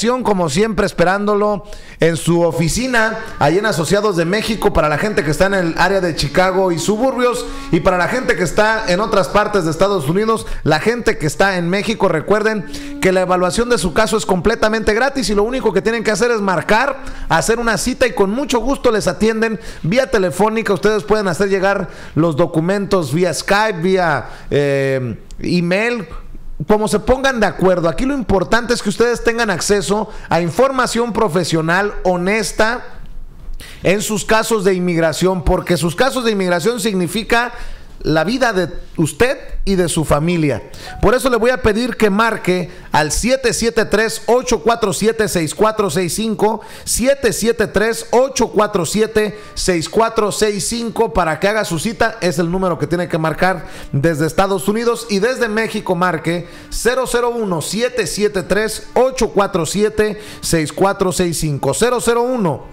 inmigración, como siempre, esperándolo en su oficina, allí en Asociados de México, para la gente que está en el área de Chicago y suburbios, y para la gente que está en otras partes de Estados Unidos, la gente que está en México. Recuerden que la evaluación de su caso es completamente gratis y lo único que tienen que hacer es marcar, hacer una cita y con mucho gusto les atienden vía telefónica. Ustedes pueden hacer llegar los documentos vía Skype, vía email, como se pongan de acuerdo. Aquí lo importante es que ustedes tengan acceso a información profesional honesta en sus casos de inmigración, porque sus casos de inmigración significa la vida de usted y de su familia. Por eso le voy a pedir que marque al 773-847-6465, 773-847-6465 para que haga su cita. Es el número que tiene que marcar desde Estados Unidos, y desde México marque 001-773-847-6465,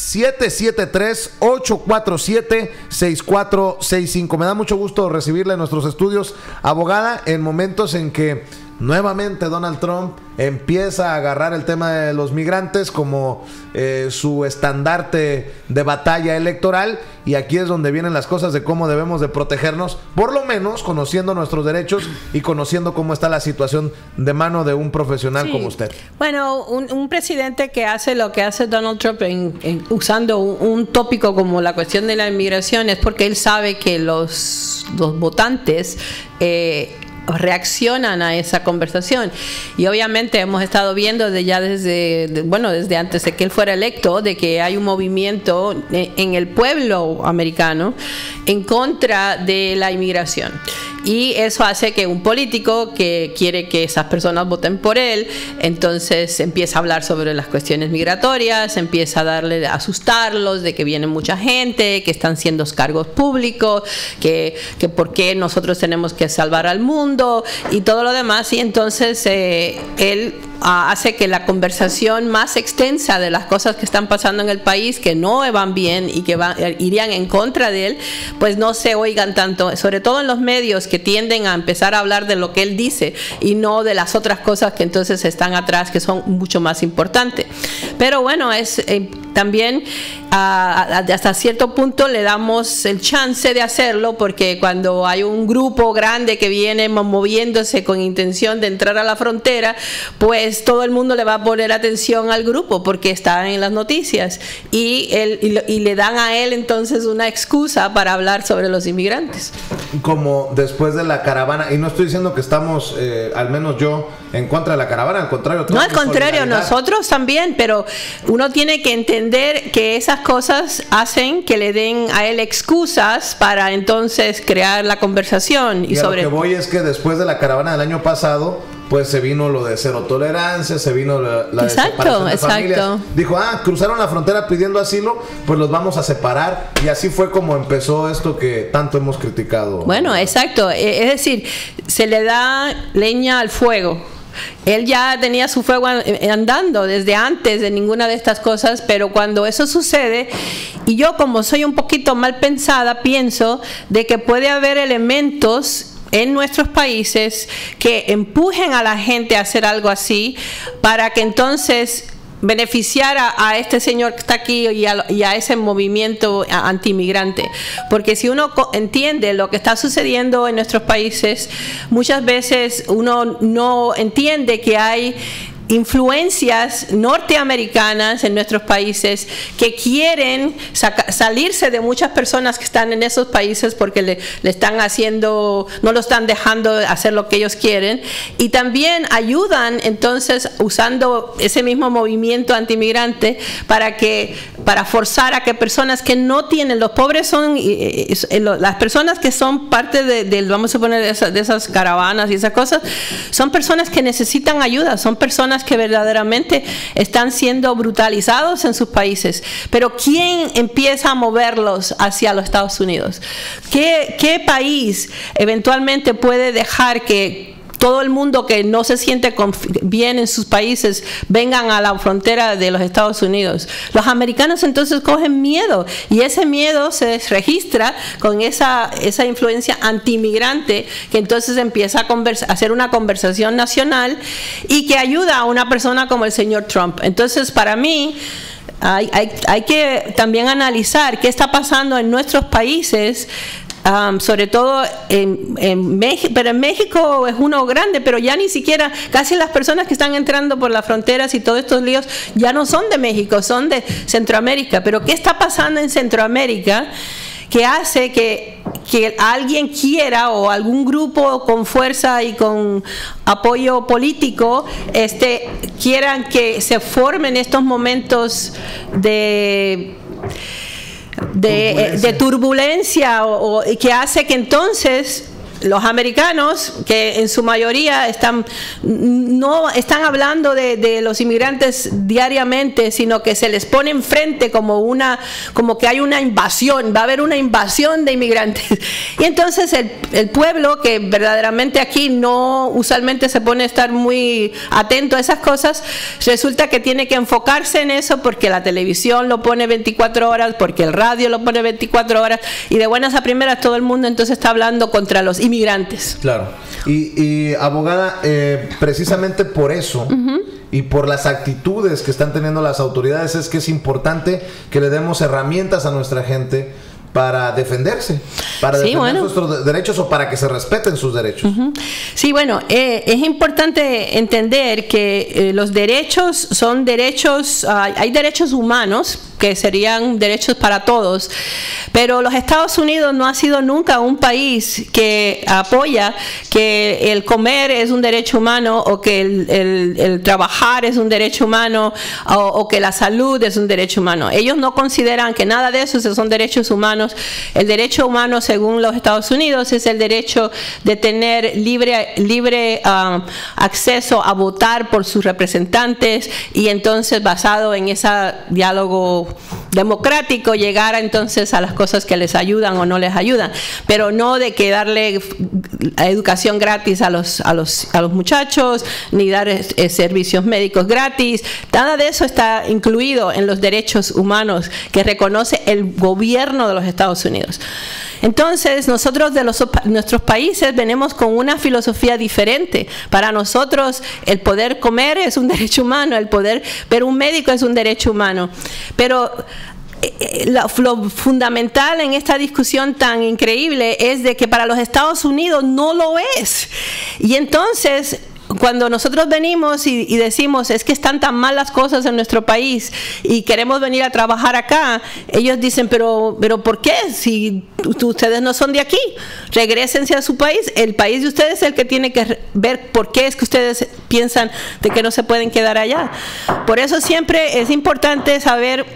773-847-6465. Me da mucho gusto recibirle en nuestros estudios, abogada, en momentos en que nuevamente Donald Trump empieza a agarrar el tema de los migrantes como su estandarte de batalla electoral, y aquí es donde vienen las cosas de cómo debemos de protegernos, por lo menos conociendo nuestros derechos y conociendo cómo está la situación de mano de un profesional como usted. Bueno, un presidente que hace lo que hace Donald Trump usando un tópico como la cuestión de la inmigración es porque él sabe que los votantes reaccionan a esa conversación, y obviamente hemos estado viendo desde antes de que él fuera electo, de que hay un movimiento en el pueblo americano en contra de la inmigración, y eso hace que un político que quiere que esas personas voten por él, entonces empieza a hablar sobre las cuestiones migratorias, empieza a asustarlos de que viene mucha gente, que están siendo cargos públicos, que por qué nosotros tenemos que salvar al mundo y todo lo demás, y entonces él hace que la conversación más extensa de las cosas que están pasando en el país, que no van bien y que irían en contra de él, pues no se oigan tanto, sobre todo en los medios, que tienden a empezar a hablar de lo que él dice y no de las otras cosas que entonces están atrás, que son mucho más importantes. Pero bueno, es también hasta cierto punto le damos el chance de hacerlo, porque cuando hay un grupo grande que viene moviéndose con intención de entrar a la frontera, pues todo el mundo le va a poner atención al grupo porque está en las noticias, y le dan a él entonces una excusa para hablar sobre los inmigrantes. Como después de la caravana, y no estoy diciendo que estamos, al menos yo, en contra de la caravana, al contrario. No, al contrario, nosotros también, pero uno tiene que entender que esas cosas hacen que le den a él excusas para entonces crear la conversación. Y lo que voy es que después de la caravana del año pasado, pues se vino lo de cero tolerancia, se vino la separación de familias. Dijo, cruzaron la frontera pidiendo asilo, pues los vamos a separar, y así fue como empezó esto que tanto hemos criticado. Bueno, exacto, es decir, se le da leña al fuego. Él ya tenía su fuego andando desde antes de ninguna de estas cosas, pero cuando eso sucede, y yo como soy un poquito mal pensada, pienso de que puede haber elementos en nuestros países que empujen a la gente a hacer algo así, para que entonces beneficiar a este señor que está aquí y a ese movimiento anti-inmigrante. Porque si uno entiende lo que está sucediendo en nuestros países, muchas veces uno no entiende que hay influencias norteamericanas en nuestros países que quieren salirse de muchas personas que están en esos países porque le están haciendo, no lo están dejando hacer lo que ellos quieren, y también ayudan entonces usando ese mismo movimiento antimigrante para forzar a que personas que no tienen, los pobres son las personas que son parte de vamos a poner de esas caravanas y esas cosas, son personas que necesitan ayuda, son personas que verdaderamente están siendo brutalizados en sus países. Pero ¿quién empieza a moverlos hacia los Estados Unidos? ¿Qué país eventualmente puede dejar que todo el mundo que no se siente bien en sus países vengan a la frontera de los Estados Unidos. Los americanos entonces cogen miedo y ese miedo se registra con esa influencia anti-inmigrante que entonces empieza a hacer una conversación nacional y que ayuda a una persona como el señor Trump. Entonces, para mí, hay que también analizar qué está pasando en nuestros países. Sobre todo en México, pero en México es uno grande, pero ya ni siquiera, casi las personas que están entrando por las fronteras y todos estos líos ya no son de México, son de Centroamérica. Pero ¿qué está pasando en Centroamérica que hace que alguien quiera, o algún grupo con fuerza y con apoyo político quieran que se formen estos momentos de turbulencia o que hace que entonces los americanos, que en su mayoría no están hablando de los inmigrantes diariamente, sino que se les pone enfrente como que hay una invasión, va a haber una invasión de inmigrantes. Y entonces el pueblo, que verdaderamente aquí no usualmente se pone a estar muy atento a esas cosas, resulta que tiene que enfocarse en eso porque la televisión lo pone 24 horas, porque el radio lo pone 24 horas, y de buenas a primeras todo el mundo entonces está hablando contra los inmigrantes. Claro. Y abogada, precisamente por eso y por las actitudes que están teniendo las autoridades es que es importante que le demos herramientas a nuestra gente para defenderse, para defender nuestros derechos o para que se respeten sus derechos. Sí, bueno, es importante entender que los derechos son derechos, hay derechos humanos que serían derechos para todos, pero los Estados Unidos no ha sido nunca un país que apoya que el comer es un derecho humano, o que el trabajar es un derecho humano, o que la salud es un derecho humano. Ellos no consideran que nada de eso son derechos humanos. El derecho humano, según los Estados Unidos, es el derecho de tener libre acceso a votar por sus representantes, y entonces, basado en ese diálogo democrático, llegar entonces a las cosas que les ayudan o no les ayudan, pero no de que darle educación gratis a los muchachos, ni dar servicios médicos gratis. Nada de eso está incluido en los derechos humanos que reconoce el gobierno de los Estados Unidos. Entonces, nosotros de nuestros países venimos con una filosofía diferente. Para nosotros, el poder comer es un derecho humano, el poder ver un médico es un derecho humano. Pero lo fundamental en esta discusión tan increíble es de que para los Estados Unidos no lo es. Y entonces, cuando nosotros venimos y decimos es que están tan mal las cosas en nuestro país y queremos venir a trabajar acá, ellos dicen pero ¿por qué? Si ustedes no son de aquí, regrésense a su país. El país de ustedes es el que tiene que ver por qué es que ustedes piensan de que no se pueden quedar allá. Por eso siempre es importante saber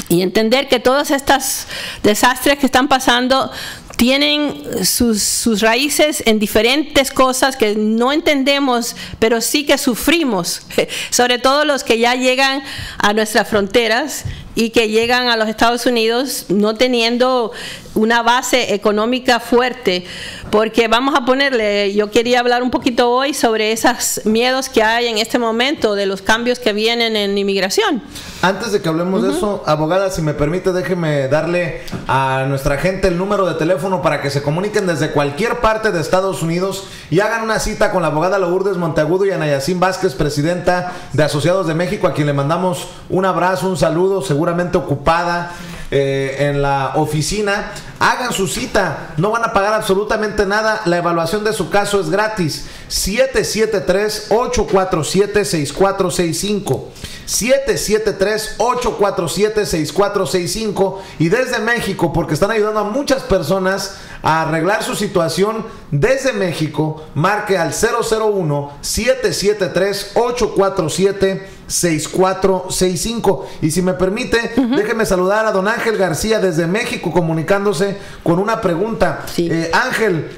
y entender que todos estos desastres que están pasando tienen sus raíces en diferentes cosas que no entendemos, pero sí que sufrimos, sobre todo los que ya llegan a nuestras fronteras y que llegan a los Estados Unidos no teniendo una base económica fuerte, porque vamos a ponerle, yo quería hablar un poquito hoy sobre esos miedos que hay en este momento de los cambios que vienen en inmigración. Antes de que hablemos de eso, abogada, si me permite, déjeme darle a nuestra gente el número de teléfono para que se comuniquen desde cualquier parte de Estados Unidos y hagan una cita con la abogada Lourdes Monteagudo y Ana Yacín Vázquez, presidenta de Asociados de México, a quien le mandamos un abrazo, un saludo, seguramente ocupada en la oficina. Hagan su cita, no van a pagar absolutamente nada, la evaluación de su caso es gratis. 773-847-6465 773-847-6465, y desde México, porque están ayudando a muchas personas a arreglar su situación desde México, marque al 001-773-847-6465. Y si me permite, déjeme saludar a don Ángel García desde México, comunicándose con una pregunta. Sí. Ángel,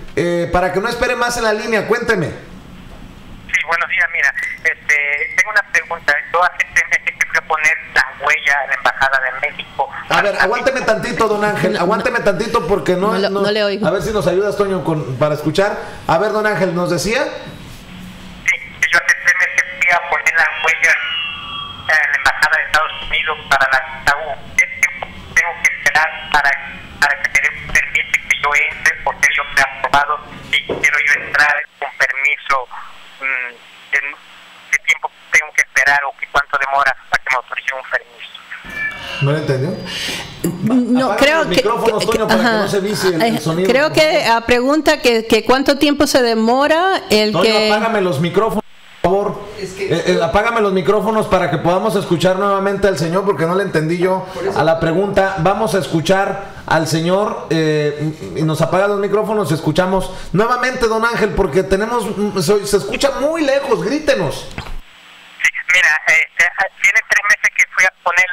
para que no espere más en la línea, cuénteme. Sí, buenos días, mira, tengo una pregunta. Yo hace 3 meses que fui a poner la huella a la Embajada de México. A ver, aguánteme tantito, don Ángel, aguánteme tantito porque no le oigo. A ver si nos ayudas, Toño, para escuchar. A ver, don Ángel, ¿nos decía? gracias a la Embajada de Estados Unidos para la visa U. ¿Qué tiempo tengo que esperar para que me dé un permiso que yo entre, porque yo me he aprobado y quiero yo entrar con permiso? ¿Qué tiempo tengo que esperar o cuánto demora para que me autoricen un permiso? ¿No lo entendió? No, creo que, Toño, para que no se vicie el sonido. Creo que pregunta que cuánto tiempo se demora el Toño, que... apágame los micrófonos, por favor. Apágame los micrófonos para que podamos escuchar nuevamente al señor, porque no le entendí yo a la pregunta. Vamos a escuchar al señor y nos apaga los micrófonos. Escuchamos nuevamente, don Ángel, porque se escucha muy lejos. Grítenos. Sí, mira, tiene 3 meses que fui a poner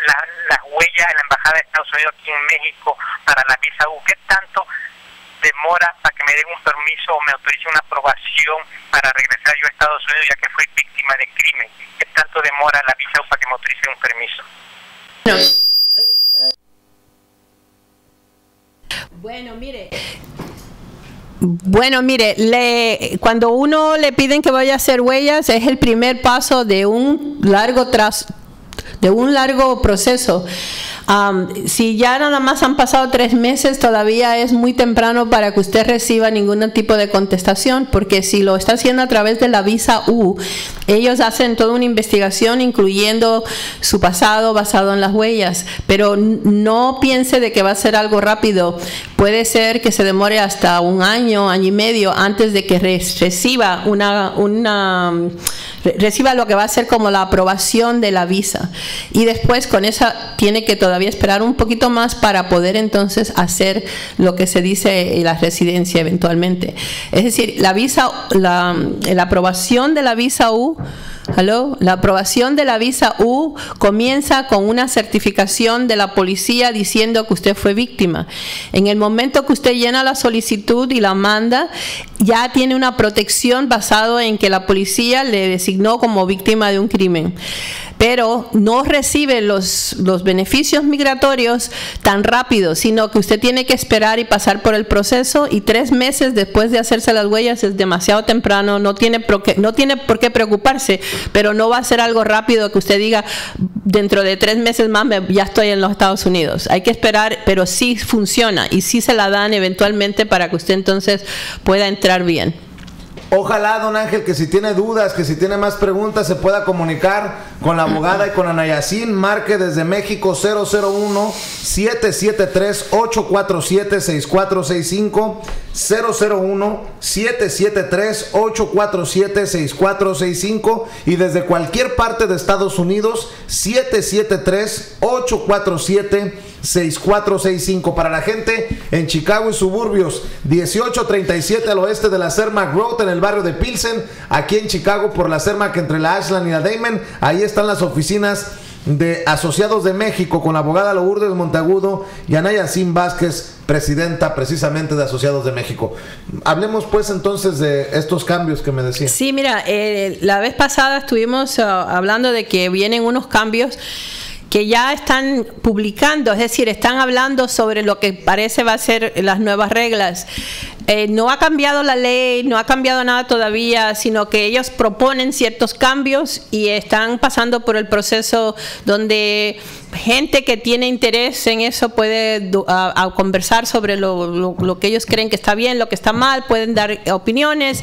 las huellas en la Embajada de Estados Unidos aquí en México para la visa U. ¿Qué tanto demora para que me den un permiso o me autoricen una aprobación para regresar yo a Estados Unidos, ya que fui víctima de crimen? ¿Qué tanto demora la visa U para que me autoricen un permiso? Bueno, mire, cuando uno le piden que vaya a hacer huellas, es el primer paso de un largo proceso. Si ya nada más han pasado 3 meses, todavía es muy temprano para que usted reciba ningún tipo de contestación, porque si lo está haciendo a través de la visa U, ellos hacen toda una investigación incluyendo su pasado basado en las huellas, pero no piense de que va a ser algo rápido. Puede ser que se demore hasta un año, año y medio antes de que reciba reciba lo que va a ser como la aprobación de la visa, y después con esa tiene que todavía esperar un poquito más para poder entonces hacer lo que se dice la residencia eventualmente. Es decir, la aprobación de la visa U, la aprobación de la visa U comienza con una certificación de la policía diciendo que usted fue víctima. En el momento que usted llena la solicitud y la manda, ya tiene una protección basado en que la policía le designó como víctima de un crimen, pero no recibe los beneficios migratorios tan rápido, sino que usted tiene que esperar y pasar por el proceso, y 3 meses después de hacerse las huellas es demasiado temprano. No tiene por qué preocuparse, pero no va a ser algo rápido que usted diga dentro de 3 meses más ya estoy en los Estados Unidos. Hay que esperar, pero sí funciona y sí se la dan eventualmente para que usted entonces pueda entrar bien. Ojalá, don Ángel, que si tiene dudas, que si tiene más preguntas, se pueda comunicar con la abogada y con Ana Yacine. Marque desde México 001-773-847-6465, 001-773-847-6465, y desde cualquier parte de Estados Unidos 773-847-6465. Para la gente en Chicago y suburbios, 1837 al oeste de la Cermak Road, en el barrio de Pilsen, aquí en Chicago, por la Cermak entre la Ashland y la Damon. Ahí están las oficinas de Asociados de México, con la abogada Lourdes Monteagudo y Ana Yacine Vázquez, presidenta precisamente de Asociados de México. Hablemos pues entonces de estos cambios que me decía. Sí, mira, la vez pasada estuvimos hablando de que vienen unos cambios que ya están publicando, es decir, están hablando sobre lo que parece va a ser las nuevas reglas. No ha cambiado la ley, no ha cambiado nada todavía, sino que ellos proponen ciertos cambios y están pasando por el proceso donde gente que tiene interés en eso puede a conversar sobre lo que ellos creen que está bien, lo que está mal, pueden dar opiniones,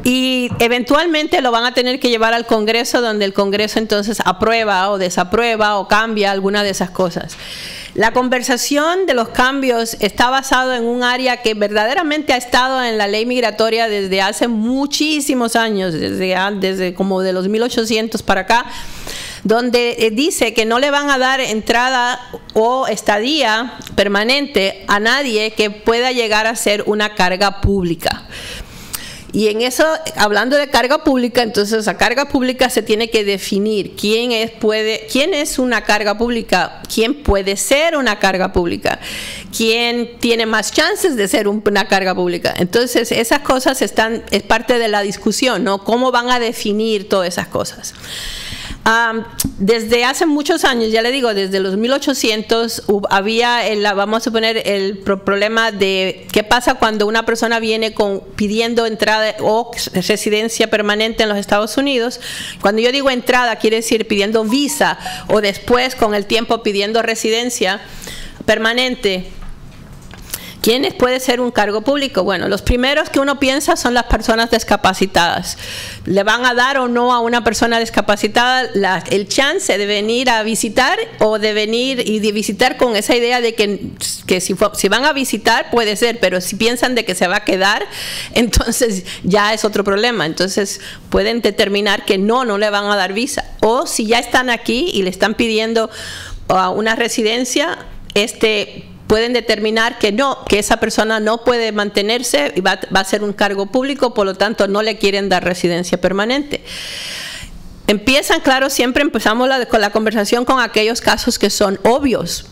y eventualmente lo van a tener que llevar al Congreso, donde el Congreso entonces aprueba o desaprueba o cambia alguna de esas cosas. La conversación de los cambios está basado en un área que verdaderamente ha estado en la ley migratoria desde hace muchísimos años, desde como de los 1800 para acá, donde dice que no le van a dar entrada o estadía permanente a nadie que pueda llegar a ser una carga pública. Y en eso, hablando de carga pública, entonces la carga pública se tiene que definir. ¿Quién es una carga pública? ¿Quién puede ser una carga pública? ¿Quién tiene más chances de ser una carga pública? Entonces esas cosas es parte de la discusión, ¿no? ¿Cómo van a definir todas esas cosas? Desde hace muchos años, ya le digo, desde los 1800 había, vamos a suponer, el problema de qué pasa cuando una persona viene pidiendo entrada o residencia permanente en los Estados Unidos. Cuando yo digo entrada, quiere decir pidiendo visa o después con el tiempo pidiendo residencia permanente. ¿Quiénes puede ser un cargo público? Bueno, los primeros que uno piensa son las personas discapacitadas. ¿Le van a dar o no a una persona discapacitada el chance de venir a visitar o de venir y de visitar con esa idea de que si van a visitar puede ser, pero si piensan de que se va a quedar, entonces ya es otro problema. Entonces pueden determinar que no le van a dar visa. O si ya están aquí y le están pidiendo una residencia, pueden determinar que esa persona no puede mantenerse y va a ser un cargo público, por lo tanto no le quieren dar residencia permanente. Siempre empezamos con la conversación con aquellos casos que son obvios.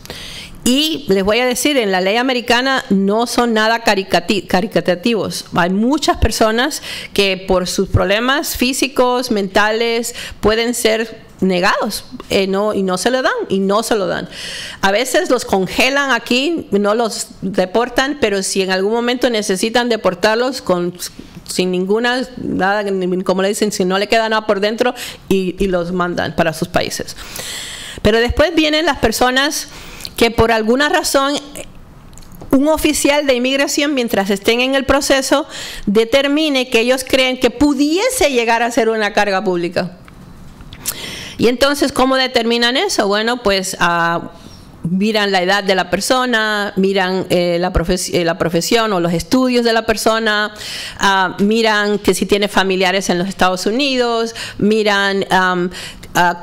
Y les voy a decir, en la ley americana no son nada caritativos. Hay muchas personas que por sus problemas físicos, mentales, pueden ser negados y no se lo dan. A veces los congelan aquí, no los deportan, pero si en algún momento necesitan deportarlos sin nada, como le dicen, si no le queda nada por dentro, y los mandan para sus países. Pero después vienen las personas que por alguna razón un oficial de inmigración, mientras estén en el proceso, determine que ellos creen que pudiese llegar a ser una carga pública. Y entonces, ¿cómo determinan eso? Bueno, pues miran la edad de la persona, miran la profesión o los estudios de la persona, miran que si tiene familiares en los Estados Unidos, miran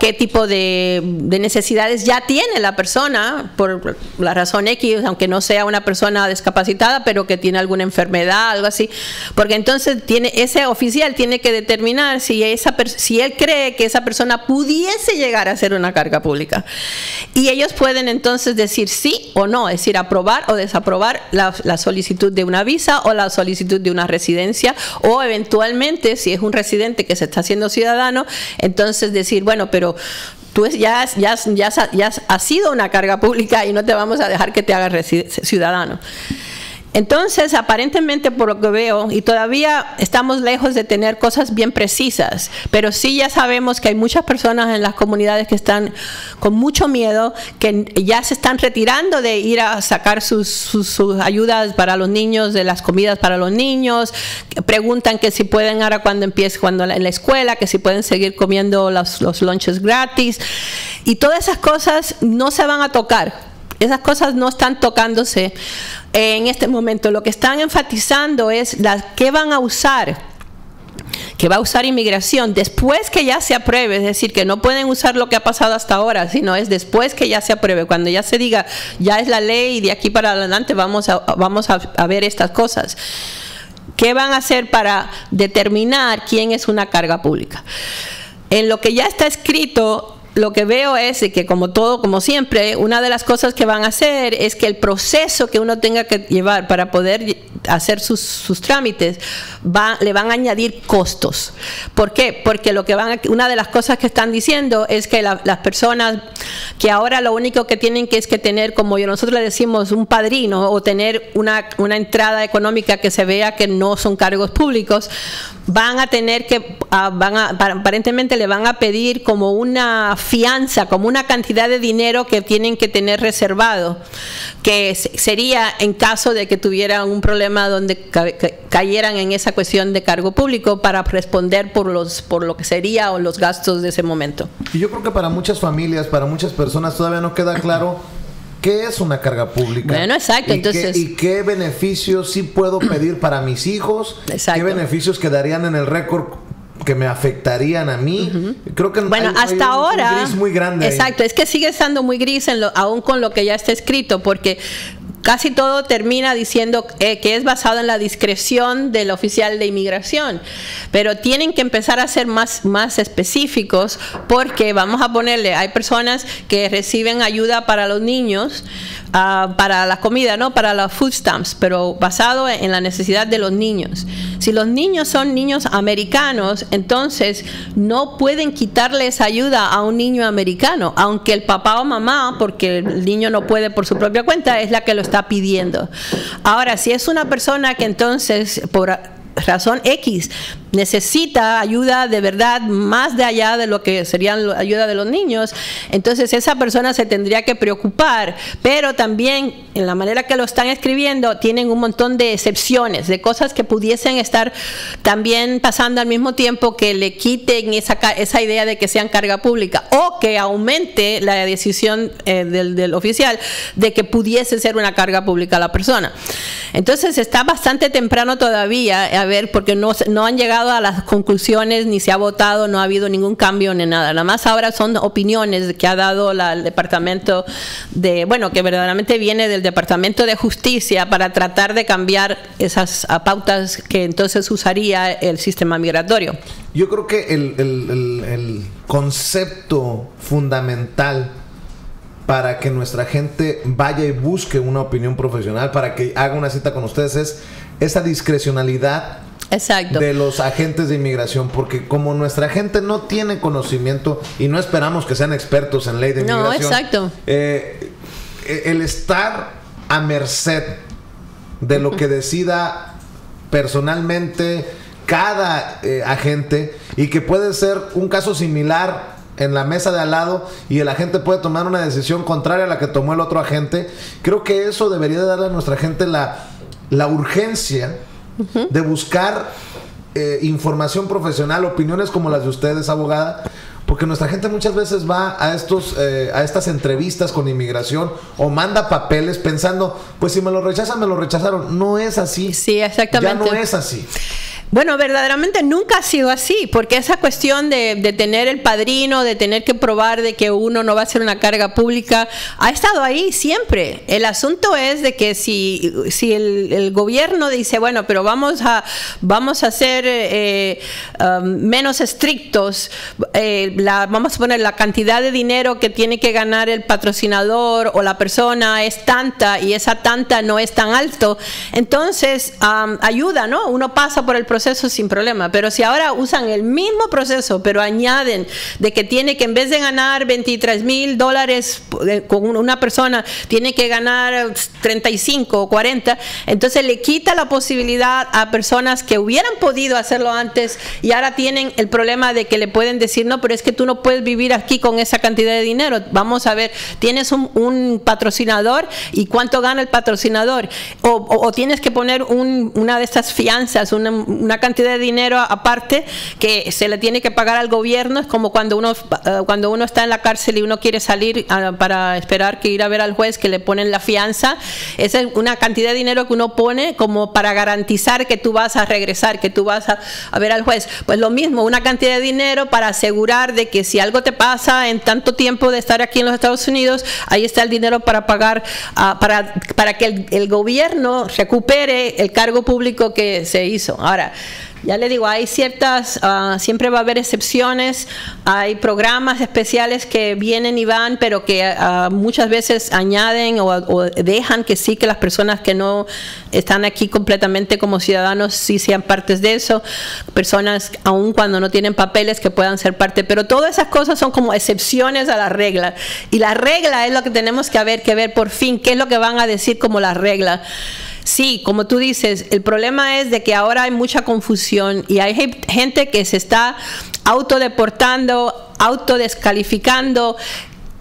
qué tipo de necesidades ya tiene la persona por la razón X, aunque no sea una persona discapacitada, pero que tiene alguna enfermedad, algo así, porque entonces ese oficial tiene que determinar si él cree que esa persona pudiese llegar a ser una carga pública, y ellos pueden entonces decir sí o no, es decir, aprobar o desaprobar la solicitud de una visa o la solicitud de una residencia, o eventualmente, si es un residente que se está haciendo ciudadano, entonces decir, bueno, pero tú ya has sido una carga pública y no te vamos a dejar que te hagas ciudadano. Entonces, aparentemente, por lo que veo, y todavía estamos lejos de tener cosas bien precisas, pero sí ya sabemos que hay muchas personas en las comunidades que están con mucho miedo, que ya se están retirando de ir a sacar sus ayudas para los niños, de las comidas para los niños, que preguntan que si pueden ahora cuando en la escuela, que si pueden seguir comiendo los lunches gratis, y todas esas cosas no se van a tocar. Esas cosas no están tocándose en este momento. Lo que están enfatizando es qué van a usar, que va a usar inmigración después que ya se apruebe. Es decir, que no pueden usar lo que ha pasado hasta ahora, sino es después que ya se apruebe, cuando ya se diga, ya es la ley y de aquí para adelante vamos a ver estas cosas. ¿Qué van a hacer para determinar quién es una carga pública? En lo que ya está escrito, lo que veo es que como siempre, una de las cosas que van a hacer es que el proceso que uno tenga que llevar para poder hacer sus trámites, le van a añadir costos. ¿Por qué? Porque una de las cosas que están diciendo es que las personas que ahora lo único que tienen que tener, como nosotros le decimos, un padrino, o tener una entrada económica que se vea que no son cargos públicos, van a tener que, aparentemente le van a pedir como una fianza, como una cantidad de dinero que tienen que tener reservado, que sería en caso de que tuvieran un problema donde cayeran en esa cuestión de cargo público, para responder por lo que sería o los gastos de ese momento. Y yo creo que para muchas familias, para muchas personas todavía no queda claro qué es una carga pública. Bueno, exacto. ¿Y qué beneficios sí puedo pedir para mis hijos? Exacto. ¿Qué beneficios quedarían en el récord que me afectarían a mí? Creo que hasta ahora un gris muy grande. Exacto, es que sigue estando muy gris aún con lo que ya está escrito, porque casi todo termina diciendo que es basado en la discreción del oficial de inmigración, pero tienen que empezar a ser más específicos, porque vamos a ponerle, hay personas que reciben ayuda para los niños, para la comida, no para los food stamps, pero basado en la necesidad de los niños. Si los niños son niños americanos, entonces no pueden quitarle esa ayuda a un niño americano, aunque el papá o mamá, porque el niño no puede por su propia cuenta, es la que lo está pidiendo. Ahora, si es una persona que entonces razón X necesita ayuda de verdad más de allá de lo que sería la ayuda de los niños, entonces esa persona se tendría que preocupar, pero también en la manera que lo están escribiendo tienen un montón de excepciones, de cosas que pudiesen estar también pasando al mismo tiempo que le quiten esa idea de que sean carga pública o que aumente la decisión del oficial de que pudiese ser una carga pública a la persona. Entonces está bastante temprano todavía, a ver, porque no han llegado a las conclusiones, ni se ha votado, no ha habido ningún cambio ni nada. Nada más ahora son opiniones que ha dado el Departamento que verdaderamente viene del Departamento de Justicia para tratar de cambiar esas pautas que entonces usaría el sistema migratorio. Yo creo que el concepto fundamental para que nuestra gente vaya y busque una opinión profesional, para que haga una cita con ustedes, es esa discrecionalidad. Exacto. De los agentes de inmigración, porque como nuestra gente no tiene conocimiento y no esperamos que sean expertos en ley de inmigración, no, exacto. El estar a merced de lo que decida personalmente cada agente, y que puede ser un caso similar en la mesa de al lado y el agente puede tomar una decisión contraria a la que tomó el otro agente, creo que eso debería darle a nuestra gente la urgencia de buscar información profesional, opiniones como las de ustedes, abogada, porque nuestra gente muchas veces va a estas entrevistas con inmigración o manda papeles pensando, pues si me lo rechazan, me lo rechazaron. No es así. Sí, exactamente. Ya no es así. Bueno, verdaderamente nunca ha sido así, porque esa cuestión de tener el padrino, de tener que probar de que uno no va a ser una carga pública, ha estado ahí siempre. El asunto es de que si el gobierno dice, bueno, pero vamos a ser menos estrictos, vamos a poner la cantidad de dinero que tiene que ganar el patrocinador o la persona es tanta y esa tanta no es tan alto, entonces ayuda, ¿no? Uno pasa por el proceso sin problema, pero si ahora usan el mismo proceso, pero añaden de que tiene que, en vez de ganar $23,000 con una persona, tiene que ganar 35 o 40, entonces le quita la posibilidad a personas que hubieran podido hacerlo antes y ahora tienen el problema de que le pueden decir, no, pero es que tú no puedes vivir aquí con esa cantidad de dinero. Vamos a ver, tienes un patrocinador y cuánto gana el patrocinador, o tienes que poner una de estas fianzas, una cantidad de dinero aparte que se le tiene que pagar al gobierno. Es como cuando uno está en la cárcel y uno quiere salir para esperar que ir a ver al juez, que le ponen la fianza. Esa es una cantidad de dinero que uno pone como para garantizar que tú vas a regresar, que tú vas a ver al juez. Pues lo mismo, una cantidad de dinero para asegurar de que si algo te pasa en tanto tiempo de estar aquí en los Estados Unidos, ahí está el dinero para pagar, para que el gobierno recupere el cargo público que se hizo. Ahora, ya le digo, hay siempre va a haber excepciones, hay programas especiales que vienen y van, pero que muchas veces añaden o dejan que sí, que las personas que no están aquí completamente como ciudadanos sí sean partes de eso, personas aun cuando no tienen papeles que puedan ser parte, pero todas esas cosas son como excepciones a la regla, y la regla es lo que tenemos que ver por fin, qué es lo que van a decir como la regla. Sí, como tú dices, el problema es de que ahora hay mucha confusión y hay gente que se está autodeportando, autodescalificando,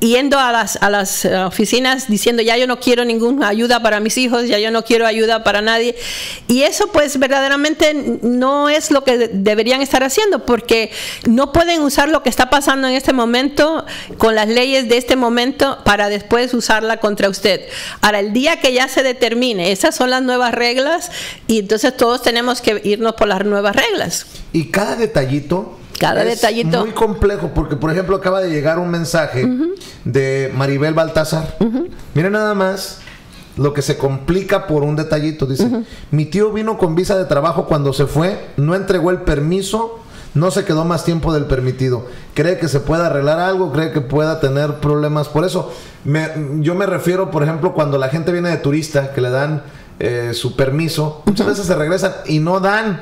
yendo a las oficinas diciendo ya yo no quiero ninguna ayuda para mis hijos, ya yo no quiero ayuda para nadie, y eso pues verdaderamente no es lo que deberían estar haciendo, porque no pueden usar lo que está pasando en este momento con las leyes de este momento para después usarla contra usted. Ahora, el día que ya se determine, esas son las nuevas reglas, y entonces todos tenemos que irnos por las nuevas reglas. Y cada detallito es muy complejo, porque por ejemplo acaba de llegar un mensaje de Maribel Baltazar. Miren nada más lo que se complica por un detallito. Dice, mi tío vino con visa de trabajo, cuando se fue no entregó el permiso, no se quedó más tiempo del permitido. ¿Cree que se pueda arreglar algo? ¿Cree que pueda tener problemas por eso? Yo me refiero, por ejemplo, cuando la gente viene de turista, que le dan su permiso, muchas veces se regresan y no dan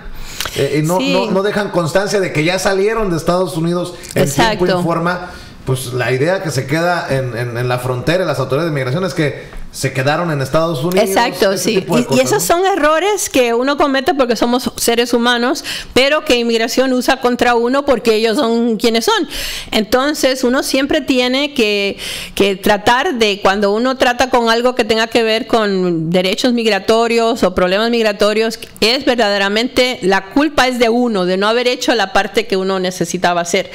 no dejan constancia de que ya salieron de Estados Unidos en tiempo y forma. Pues la idea que se queda en la frontera, en las autoridades de migración, es que se quedaron en Estados Unidos. Exacto, sí. Y esos son errores que uno comete porque somos seres humanos, pero que inmigración usa contra uno porque ellos son quienes son. Entonces, uno siempre tiene que tratar de, cuando uno trata con algo que tenga que ver con derechos migratorios o problemas migratorios, es verdaderamente, la culpa es de uno, de no haber hecho la parte que uno necesitaba hacer.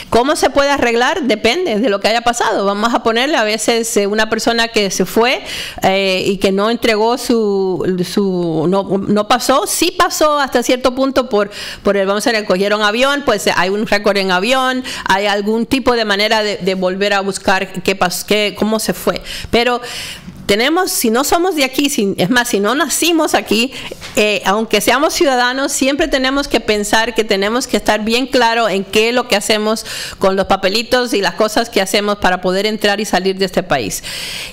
¿Cómo se puede arreglar? Depende de lo que haya pasado. Vamos a ponerle a veces una persona que se fue y que no entregó no pasó, sí pasó hasta cierto punto por el, vamos a ver, cogieron avión, pues hay un récord en avión, hay algún tipo de manera de volver a buscar qué pasó, cómo se fue, pero tenemos, si no somos de aquí, es más, si no nacimos aquí, aunque seamos ciudadanos, siempre tenemos que pensar que tenemos que estar bien claro en qué es lo que hacemos con los papelitos y las cosas que hacemos para poder entrar y salir de este país.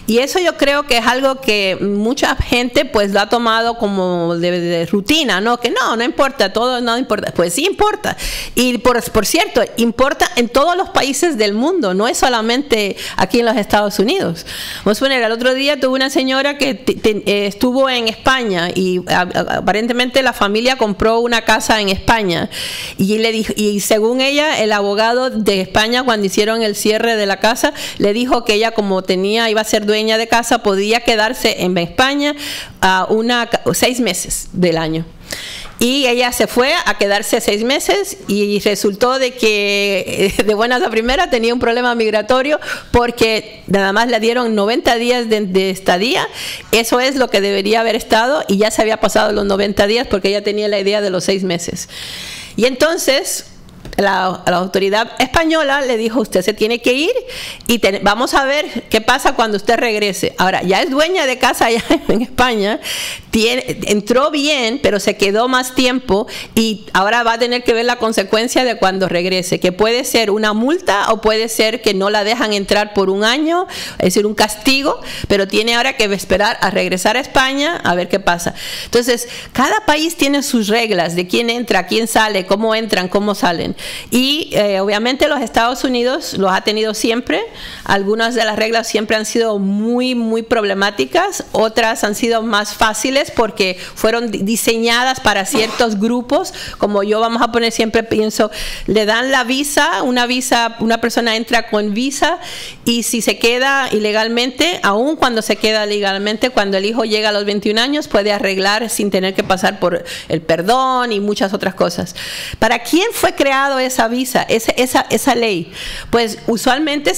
Y eso yo creo que es algo que mucha gente pues lo ha tomado como de rutina, ¿no? Que no importa, todo no importa. Pues sí importa. Y por cierto, importa en todos los países del mundo, no es solamente aquí en los Estados Unidos. Vamos a poner, el otro día tuve una señora que estuvo en España y aparentemente la familia compró una casa en España y le dijo, y según ella, el abogado de España, cuando hicieron el cierre de la casa, le dijo que ella, como iba a ser dueña de casa, podía quedarse en España 6 meses del año. Y ella se fue a quedarse 6 meses y resultó de que de buenas a primeras tenía un problema migratorio porque nada más le dieron 90 días de estadía. Eso es lo que debería haber estado y ya se había pasado los 90 días porque ella tenía la idea de los 6 meses. Y entonces la autoridad española le dijo: usted se tiene que ir y vamos a ver qué pasa cuando usted regrese. Ahora, ya es dueña de casa allá en España, entró bien, pero se quedó más tiempo y ahora va a tener que ver la consecuencia de cuando regrese, que puede ser una multa o puede ser que no la dejan entrar por 1 año, es decir, un castigo, pero tiene ahora que esperar a regresar a España a ver qué pasa. Entonces, cada país tiene sus reglas de quién entra, quién sale, cómo entran, cómo salen. Y obviamente los Estados Unidos los ha tenido siempre. Algunas de las reglas siempre han sido muy, muy problemáticas, otras han sido más fáciles porque fueron diseñadas para ciertos grupos. Como yo, vamos a poner, siempre pienso, le dan la visa, una persona entra con visa y si se queda ilegalmente, aun cuando se queda legalmente, cuando el hijo llega a los 21 años, puede arreglar sin tener que pasar por el perdón y muchas otras cosas. ¿Para quién fue creado esa visa, esa ley? Pues usualmente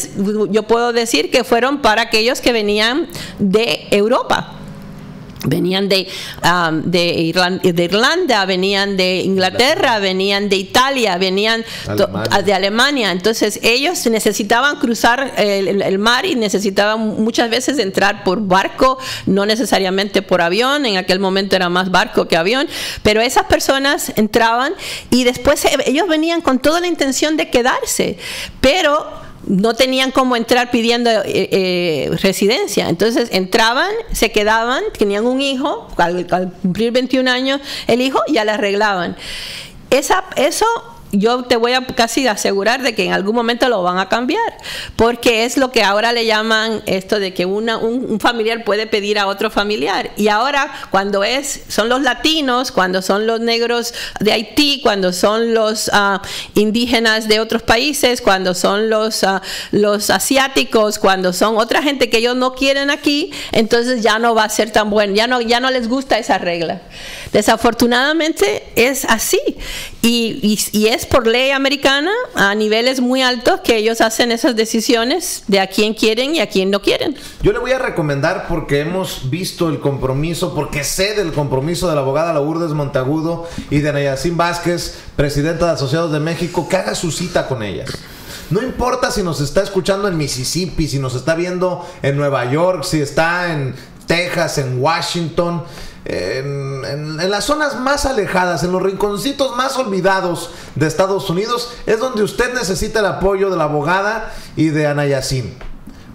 yo puedo decir que fueron para aquellos que venían de Europa. Venían de Irlanda, venían de Inglaterra, venían de Italia, venían de Alemania. Entonces ellos necesitaban cruzar el mar y necesitaban muchas veces entrar por barco, no necesariamente por avión. En aquel momento era más barco que avión, pero esas personas entraban y después ellos venían con toda la intención de quedarse, pero no tenían cómo entrar pidiendo residencia. Entonces entraban, se quedaban, tenían un hijo, al cumplir 21 años el hijo, ya le arreglaban. Eso yo te voy a casi asegurar de que en algún momento lo van a cambiar, porque es lo que ahora le llaman esto de que un familiar puede pedir a otro familiar. Y ahora cuando son los latinos, cuando son los negros de Haití, cuando son los indígenas de otros países, cuando son los asiáticos, cuando son otra gente que ellos no quieren aquí, entonces ya no va a ser tan bueno, ya no les gusta esa regla. Desafortunadamente es así y es por ley americana a niveles muy altos que ellos hacen esas decisiones de a quién quieren y a quién no quieren. Yo le voy a recomendar, porque hemos visto el compromiso, porque sé del compromiso de la abogada Lourdes Monteagudo y de Nayacín Vázquez, presidenta de Asociados de México, que haga su cita con ellas. No importa si nos está escuchando en Mississippi, si nos está viendo en Nueva York, si está en Texas, en Washington, en las zonas más alejadas, en los rinconcitos más olvidados de Estados Unidos, es donde usted necesita el apoyo de la abogada y de Nayacín.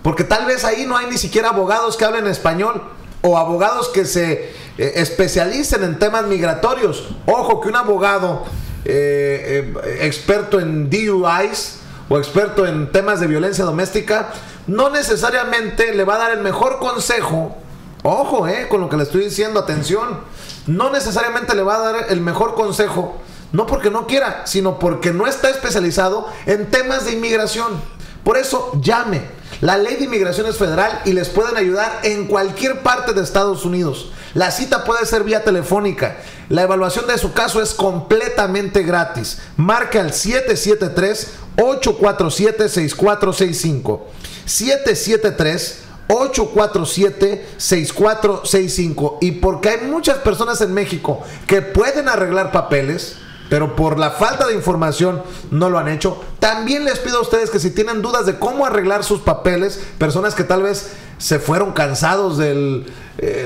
Porque tal vez ahí no hay ni siquiera abogados que hablen español o abogados que se especialicen en temas migratorios. Ojo, que un abogado experto en DUIs o experto en temas de violencia doméstica, no necesariamente le va a dar el mejor consejo. Ojo, con lo que le estoy diciendo, atención. No necesariamente le va a dar el mejor consejo, no porque no quiera, sino porque no está especializado en temas de inmigración. Por eso, llame. La ley de inmigración es federal y les pueden ayudar en cualquier parte de Estados Unidos. La cita puede ser vía telefónica. La evaluación de su caso es completamente gratis. Marque al 773-847-6465. 773-847-6465. Y porque hay muchas personas en México que pueden arreglar papeles, pero por la falta de información no lo han hecho, también les pido a ustedes que si tienen dudas de cómo arreglar sus papeles, personas que tal vez se fueron cansados de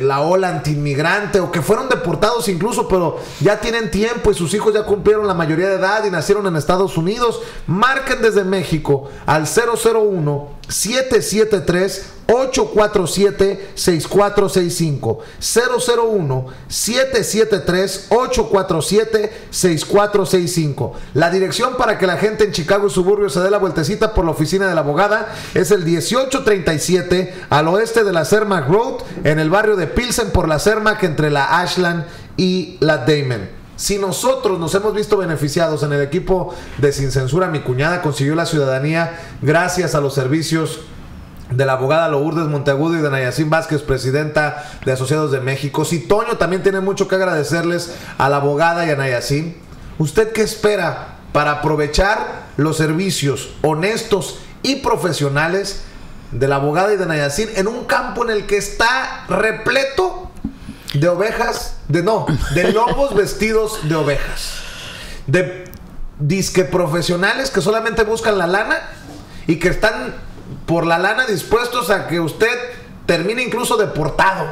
la ola antiinmigrante o que fueron deportados incluso, pero ya tienen tiempo y sus hijos ya cumplieron la mayoría de edad y nacieron en Estados Unidos, marquen desde México al 001-773-847-6465. 001-773-847-6465. La dirección para que la gente en Chicago y suburbios se dé la vueltecita por la oficina de la abogada es el 1837 al oeste de la Cermak Road, en el barrio de Pilsen por la Cermak, entre la Ashland y la Damon. Si nosotros nos hemos visto beneficiados en el equipo de Sin Censura, mi cuñada consiguió la ciudadanía gracias a los servicios de la abogada Lourdes Monteagudo y de Nayacín Vázquez, presidenta de Asociados de México. Si Toño también tiene mucho que agradecerles a la abogada y a Nayacín. ¿Usted qué espera para aprovechar los servicios honestos y profesionales de la abogada y de Nayacín en un campo en el que está repleto de ovejas, de lobos vestidos de ovejas, de disque profesionales que solamente buscan la lana y que están por la lana dispuestos a que usted termine incluso deportado,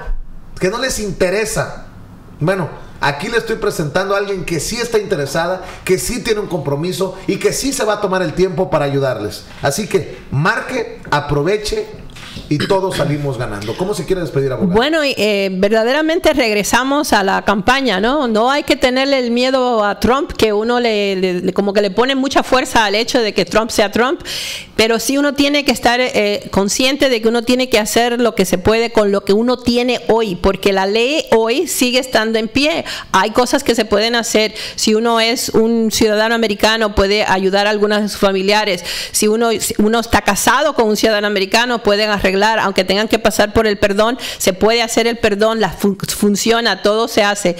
que no les interesa? Bueno, aquí le estoy presentando a alguien que sí está interesada, que sí tiene un compromiso y que sí se va a tomar el tiempo para ayudarles. Así que marque, aproveche y todos salimos ganando. ¿Cómo se quiere despedir, abogado? Bueno, verdaderamente regresamos a la campaña, ¿no? No hay que tenerle el miedo a Trump, que uno como que le pone mucha fuerza al hecho de que Trump sea Trump, pero sí uno tiene que estar consciente de que uno tiene que hacer lo que se puede con lo que uno tiene hoy, porque la ley hoy sigue estando en pie. Hay cosas que se pueden hacer. Si uno es un ciudadano americano, puede ayudar a algunos de sus familiares. Si uno está casado con un ciudadano americano, pueden arreglar, aunque tengan que pasar por el perdón, se puede hacer el perdón, funciona, todo se hace.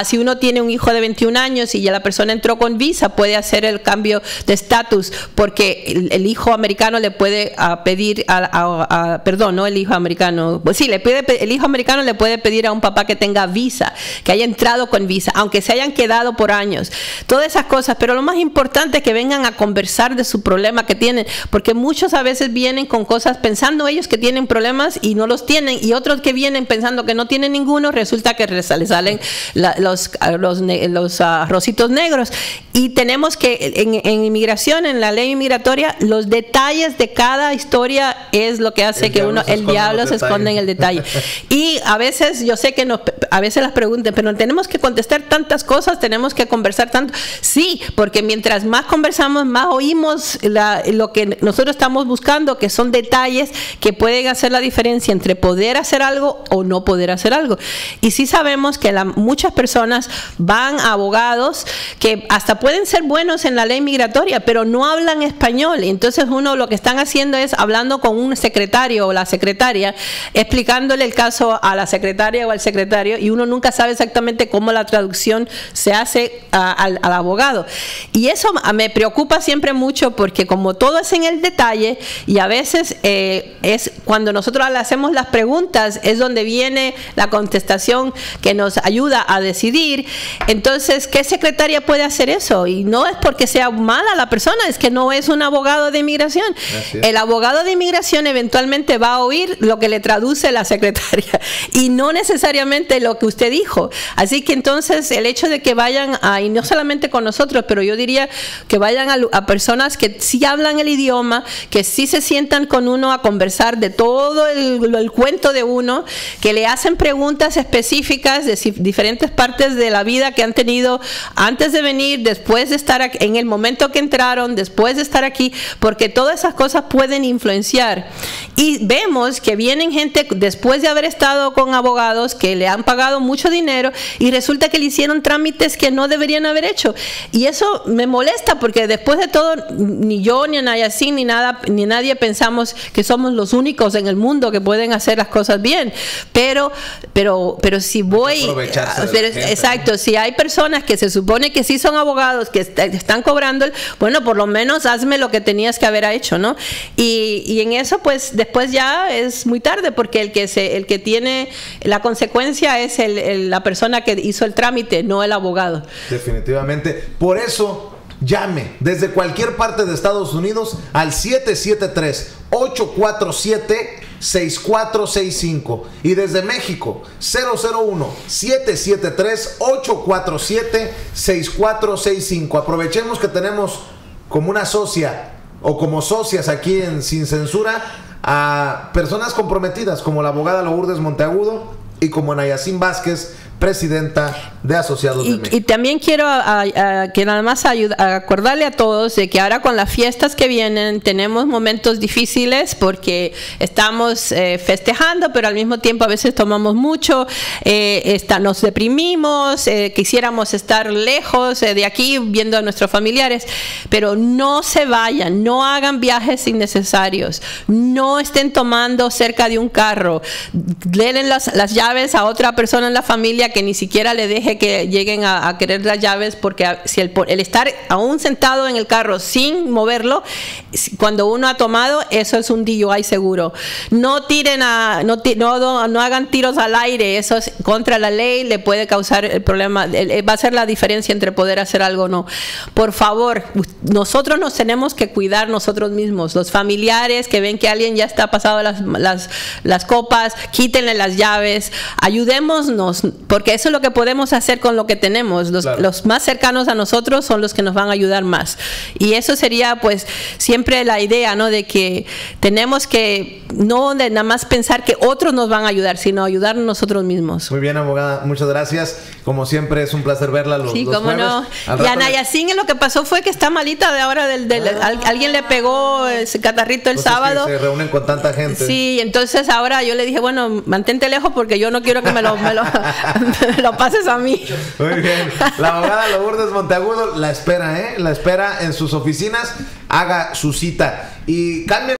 Si uno tiene un hijo de 21 años y ya la persona entró con visa, puede hacer el cambio de estatus, porque el hijo americano le puede pedir perdón, no el hijo americano, pues sí, el hijo americano le puede pedir a un papá que tenga visa, que haya entrado con visa, aunque se hayan quedado por años, todas esas cosas. Pero lo más importante es que vengan a conversar de su problema que tienen, porque muchos a veces vienen con cosas pensando ellos que tienen problemas y no los tienen, y otros que vienen pensando que no tienen ninguno, resulta que les salen los rositos negros. Y tenemos que en inmigración, en la ley inmigratoria, los detalles de cada historia es lo que hace que el diablo se esconde en el detalle. Y a veces, yo sé que a veces las preguntan, pero tenemos que contestar tantas cosas, tenemos que conversar tanto. Sí, porque mientras más conversamos, más oímos lo que nosotros estamos buscando, que son detalles que pueden hacer la diferencia entre poder hacer algo o no poder hacer algo. Y sí sabemos que muchas personas van a abogados que hasta pueden ser buenos en la ley migratoria, pero no hablan español. Entonces lo que están haciendo es hablando con un secretario o la secretaria, explicándole el caso a la secretaria o al secretario, y uno nunca sabe exactamente cómo la traducción se hace al abogado. Y eso me preocupa siempre mucho, porque como todo es en el detalle, y a veces es cuando nosotros le hacemos las preguntas, es donde viene la contestación que nos ayuda a decidir. Entonces, ¿qué secretaria puede hacer eso? Y no es porque sea mala la persona, es que no es un abogado de inmigración. El abogado de inmigración eventualmente va a oír lo que le traduce la secretaria y no necesariamente lo que usted dijo. Así que entonces el hecho de que vayan y no solamente con nosotros, pero yo diría que vayan a personas que sí hablan el idioma, que sí se sientan con uno a conversar hablar de todo el cuento de uno, que le hacen preguntas específicas de diferentes partes de la vida que han tenido antes de venir, después de estar aquí, en el momento que entraron, después de estar aquí, porque todas esas cosas pueden influenciar. Y vemos que vienen gente después de haber estado con abogados que le han pagado mucho dinero y resulta que le hicieron trámites que no deberían haber hecho. Y eso me molesta porque después de todo, ni yo, ni Nayacín, ni nadie pensamos que somos los únicos en el mundo que pueden hacer las cosas bien. Pero si voy... Exacto, si hay personas que se supone que sí son abogados, que están cobrando, bueno, por lo menos hazme lo que tenías que haber hecho, ¿no? Y en eso, pues, después ya es muy tarde, porque el que tiene la consecuencia es la persona que hizo el trámite, no el abogado. Definitivamente. Por eso, llame desde cualquier parte de Estados Unidos al 773-847-6465 y desde México 001-773-847-6465. Aprovechemos que tenemos como una socia o como socias aquí en Sin Censura a personas comprometidas como la abogada Lourdes Monteagudo y como Nayacín Vázquez, presidenta de Asociados de México. Y también quiero que nada más acordarle a todos de que ahora con las fiestas que vienen tenemos momentos difíciles porque estamos festejando, pero al mismo tiempo a veces tomamos mucho, nos deprimimos, quisiéramos estar lejos de aquí viendo a nuestros familiares, pero no se vayan, no hagan viajes innecesarios, no estén tomando cerca de un carro, den las llaves a otra persona en la familia que ni siquiera le deje que lleguen a querer las llaves, porque si el estar aún sentado en el carro sin moverlo, cuando uno ha tomado, eso es un DUI seguro. No tiren no hagan tiros al aire, eso es contra la ley, le puede causar el problema, va a ser la diferencia entre poder hacer algo o no. Por favor, nosotros nos tenemos que cuidar nosotros mismos, los familiares que ven que alguien ya está pasado las copas, quítenle las llaves, ayudémonos, porque eso es lo que podemos hacer con lo que tenemos. Los más cercanos a nosotros son los que nos van a ayudar más. Y eso sería, pues, siempre la idea, ¿no? De que tenemos que no de nada más pensar que otros nos van a ayudar, sino ayudarnos nosotros mismos. Muy bien, abogada, muchas gracias. Como siempre, es un placer verla los cómo jueves. No. Y a Nayacín lo que pasó fue que está malita de ahora alguien le pegó ese catarrito el sábado. Se reúnen con tanta gente. Sí, entonces ahora yo le dije, bueno, mantente lejos porque yo no quiero que me lo pases a mí. Muy bien. La abogada Lourdes Monteagudo la espera en sus oficinas. Haga su cita y cambie.